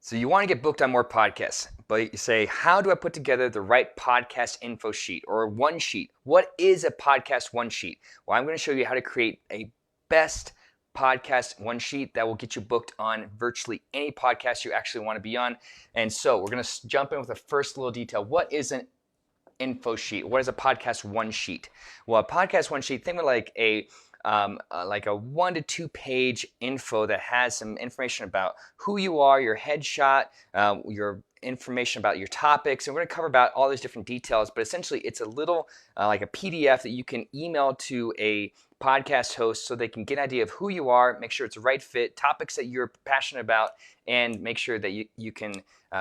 So you want to get booked on more podcasts, but you say, how do I put together the right podcast info sheet or one sheet? What is a podcast one sheet? Well, I'm going to show you how to create a best podcast one sheet that will get you booked on virtually any podcast you actually want to be on. And so we're going to jump in with the first little detail. What is an info sheet? What is a podcast one sheet? Well, a podcast one sheet, think of like a 1 to 2 page info that has some information about who you are, your headshot, your information about your topics, and we're going to cover about all these different details. But essentially, it's a little like a PDF that you can email to a podcast host so they can get an idea of who you are, make sure it's a right fit, topics that you're passionate about, and make sure that you can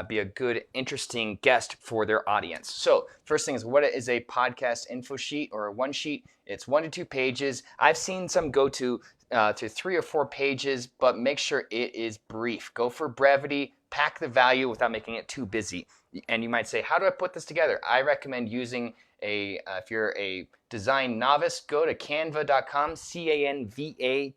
be a good, interesting guest for their audience. So first thing is, what is a podcast info sheet or a one sheet? It's 1 to 2 pages. I've seen some go to 3 or 4 pages, but make sure it is brief. Go for brevity, pack the value without making it too busy. And you might say, how do I put this together? I recommend using if you're a design novice, go to canva.com, C-A-N-V-A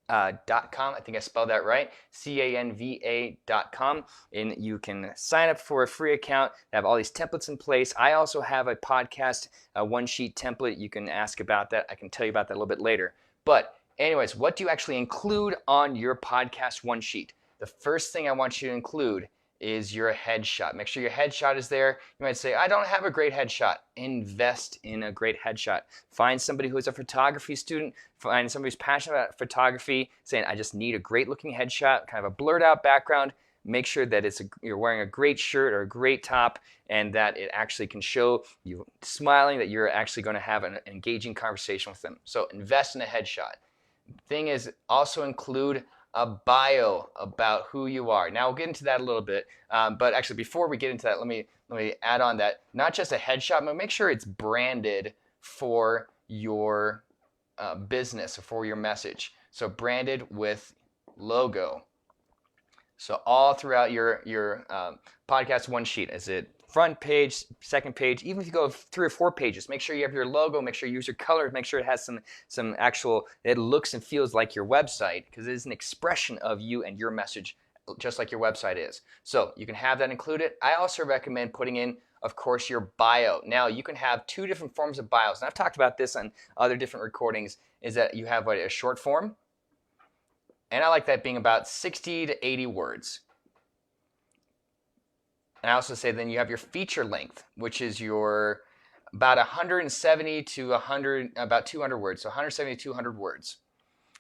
.com. I think I spelled that right. canva.com, and you can sign up for a free account. They have all these templates in place. I also have a podcast one sheet template. You can ask about that. I can tell you about that a little bit later. But anyways, what do you actually include on your podcast one sheet? The first thing I want you to include is your headshot. Make sure your headshot is there. You might say, I don't have a great headshot. Invest in a great headshot. Find somebody who is a photography student. Find somebody who's passionate about photography, saying, I just need a great looking headshot, kind of a blurred out background. Make sure that you're wearing a great shirt or a great top, and that it actually can show you smiling, that you're actually going to have an engaging conversation with them. So invest in a headshot. Thing is, also include a bio about who you are. Now we'll get into that a little bit, but actually before we get into that, let me add on that not just a headshot, but make sure it's branded for your business or for your message. So branded with logo. So all throughout your podcast one sheet, is it front page, second page, even if you go 3 or 4 pages, make sure you have your logo, make sure you use your colors, make sure it has some actual, it looks and feels like your website, because it is an expression of you and your message, just like your website is. So you can have that included. I also recommend putting in, of course, your bio. Now you can have 2 different forms of bios, and I've talked about this on other different recordings, is that you have a short form, and I like that being about 60 to 80 words. And I also say then you have your feature length, which is your about 170 to 100, about 200 words. So 170 to 200 words.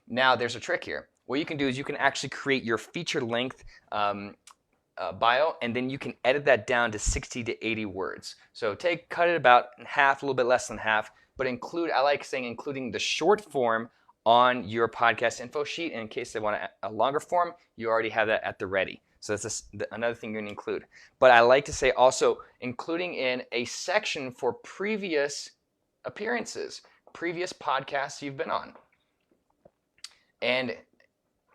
Now there's a trick here. What you can do is you can actually create your feature length bio, and then you can edit that down to 60 to 80 words. So cut it about in half, a little bit less than half, but I like saying including the short form on your podcast info sheet. And in case they want a longer form, you already have that at the ready. So that's another thing you're going to include. But I like to say also including in a section for previous appearances, previous podcasts you've been on. And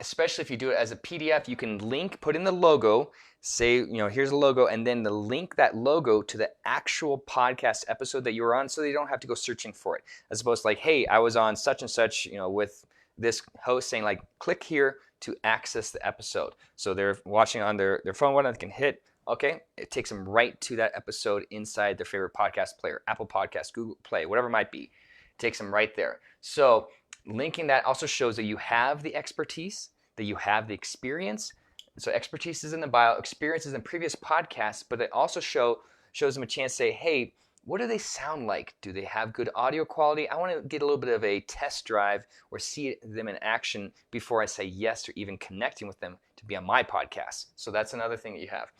especially if you do it as a PDF, you can put in the logo, say, here's a logo, and then link that logo to the actual podcast episode that you were on, so that you don't have to go searching for it. As opposed to like, hey, I was on such and such, with this host saying like, click here to access the episode. So they're watching on their phone, one they can hit, okay, it takes them right to that episode inside their favorite podcast player, Apple Podcasts, Google Play, whatever it might be. It takes them right there. So linking that also shows that you have the expertise, that you have the experience. So expertise is in the bio, experience is in previous podcasts, but it also shows them a chance to say, hey, what do they sound like? Do they have good audio quality? I want to get a little bit of a test drive or see them in action before I say yes or even connecting with them to be on my podcast. So that's another thing that you have.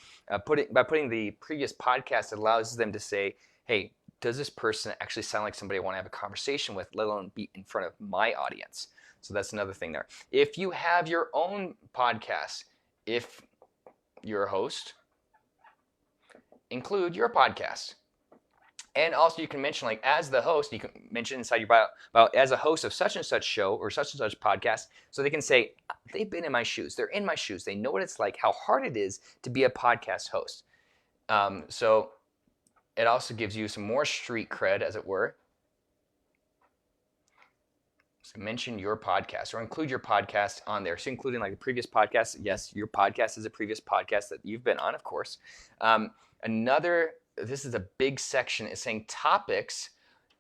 By putting the previous podcast, it allows them to say, hey, does this person actually sound like somebody I want to have a conversation with, let alone be in front of my audience? So that's another thing there. If you have your own podcast, if you're a host, include your podcast. And also you can mention, like, as the host, you can mention inside your bio about as a host of such and such show or such and such podcast, so they can say, they've been in my shoes. They're in my shoes. They know what it's like, how hard it is to be a podcast host. So it also gives you some more street cred, as it were. So mention your podcast or include your podcast on there. So including like the previous podcast. Yes, your podcast is a previous podcast that you've been on, of course. This is a big section, is saying topics.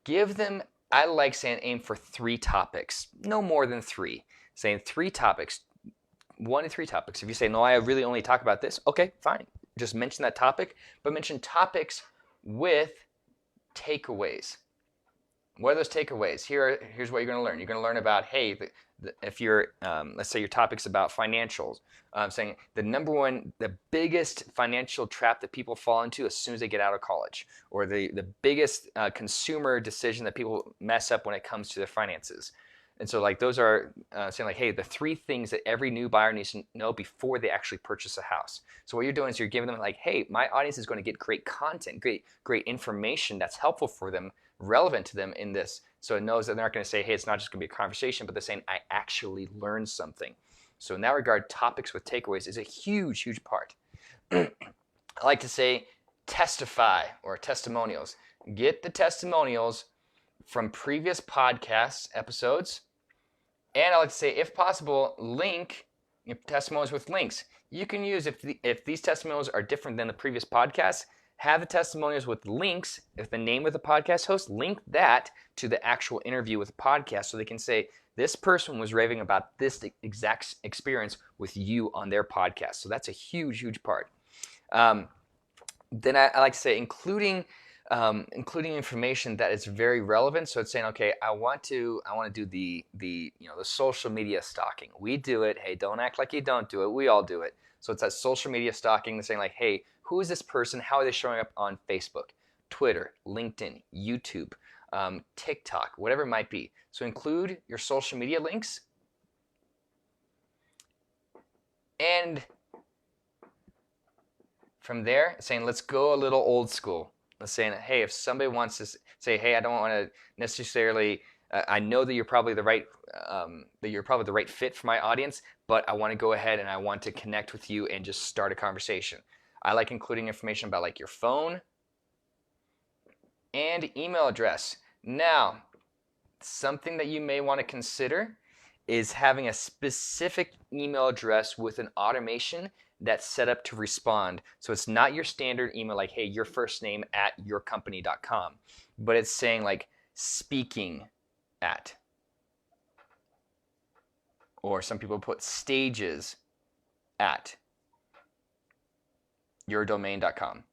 Give them, I like saying aim for 3 topics, no more than 3. Saying 3 topics, 1 to 3 topics. If you say, no, I really only talk about this, okay, fine. Just mention that topic, but mention topics with takeaways. What are those takeaways? Here's what you're going to learn. You're going to learn about, hey, if you're, let's say your topic's about financials, saying the biggest financial trap that people fall into as soon as they get out of college, or the biggest consumer decision that people mess up when it comes to their finances. And so like those are saying like, hey, the 3 things that every new buyer needs to know before they actually purchase a house. So what you're doing is you're giving them like, hey, my audience is going to get great content, great information that's helpful for them, relevant to them in this. So it knows that they're not going to say, hey, it's not just going to be a conversation, but they're saying, I actually learned something. So in that regard, topics with takeaways is a huge, huge part. I like to say testify or testimonials. Get the testimonials from previous podcast episodes. And I like to say, if possible, link testimonials with links. You can use, if these testimonials are different than the previous podcasts, have the testimonials with links. If the name of the podcast host, link that to the actual interview with the podcast so they can say, this person was raving about this exact experience with you on their podcast. So that's a huge, huge part. Then I like to say including information that is very relevant. So it's saying, okay, I want to do the social media stalking. We do it. Hey, don't act like you don't do it. We all do it. So it's that social media stalking. They're saying like, hey, who is this person? How are they showing up on Facebook, Twitter, LinkedIn, YouTube, TikTok, whatever it might be. So include your social media links. And from there, saying, let's go a little old school. Let's say, hey, if somebody wants to say, hey, I don't want to necessarily, I know that you're probably the right fit for my audience, but I want to go ahead and I want to connect with you and just start a conversation. I like including information about like your phone and email address. Now, something that you may want to consider is having a specific email address with an automation that's set up to respond. So it's not your standard email like, hey, your first name at yourcompany.com, but it's saying like speaking at, or some people put stages at yourdomain.com.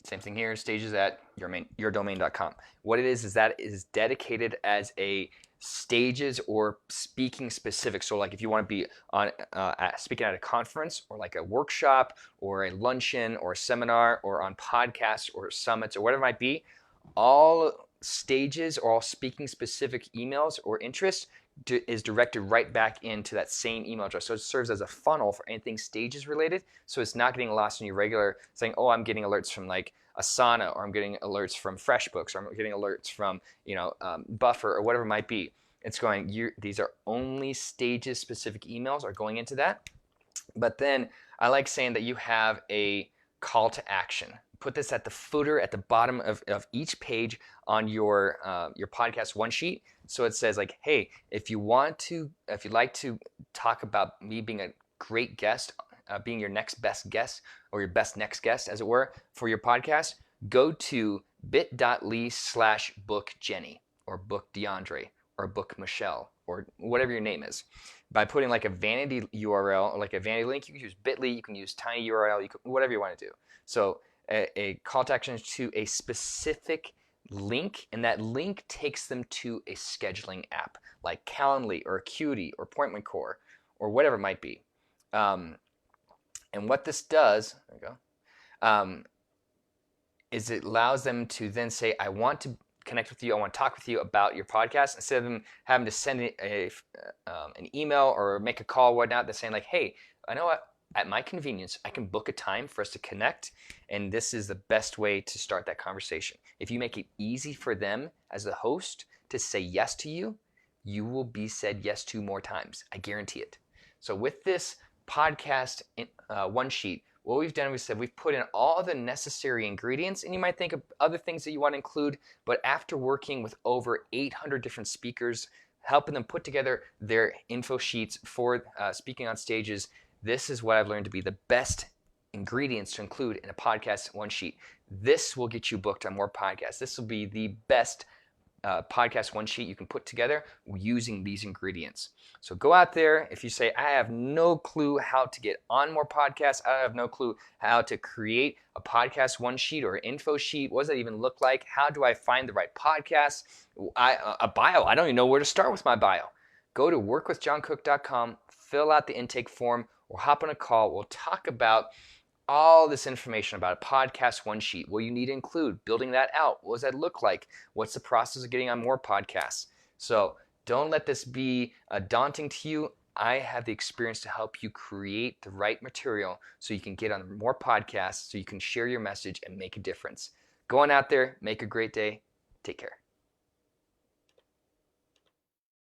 Same thing here, stages at yourdomain.com. What it is that it is dedicated as a stages or speaking specific. So like if you want to be on speaking at a conference or like a workshop or a luncheon or a seminar or on podcasts or summits or whatever it might be, all stages or all speaking specific emails or interests is directed right back into that same email address. So it serves as a funnel for anything stages related. So it's not getting lost in your regular saying, oh, I'm getting alerts from like Asana, or I'm getting alerts from FreshBooks, or I'm getting alerts from Buffer or whatever it might be. It's going, these are only stages specific emails are going into that. But then I like saying that you have a call to action. Put this at the footer at the bottom of each page on your podcast one sheet. So it says like, hey, if you'd like to talk about me being a great guest, being your next best guest or your best next guest, as it were, for your podcast, go to bit.ly/book Jenny or book DeAndre or book Michelle or whatever your name is. By putting like a vanity URL or like a vanity link, you can use bit.ly, you can use tiny URL, whatever you want to do. So a call to action to a specific link, and that link takes them to a scheduling app like Calendly or Acuity or Appointment Core or whatever it might be. And what this does, there we go, is it allows them to then say, I want to connect with you, I want to talk with you about your podcast, instead of them having to send an email or make a call or whatnot. They're saying like, hey, I know what, at my convenience, I can book a time for us to connect, and this is the best way to start that conversation. If you make it easy for them as the host to say yes to you, you will be said yes to more times. I guarantee it. So with this podcast one sheet, what we've done, we said we've put in all the necessary ingredients, and you might think of other things that you want to include, but after working with over 800 different speakers, helping them put together their info sheets for speaking on stages, this is what I've learned to be the best ingredients to include in a podcast one sheet. This will get you booked on more podcasts. This will be the best podcast one sheet you can put together using these ingredients. So go out there. If you say, I have no clue how to get on more podcasts, I have no clue how to create a podcast one sheet or info sheet, what does that even look like? How do I find the right podcast? A bio, I don't even know where to start with my bio. Go to workwithjoncook.com, fill out the intake form, or hop on a call. We'll talk about all this information about a podcast one sheet, what you need to include, building that out. What does that look like? What's the process of getting on more podcasts? So don't let this be daunting to you. I have the experience to help you create the right material so you can get on more podcasts, so you can share your message and make a difference. Go on out there, make a great day. Take care.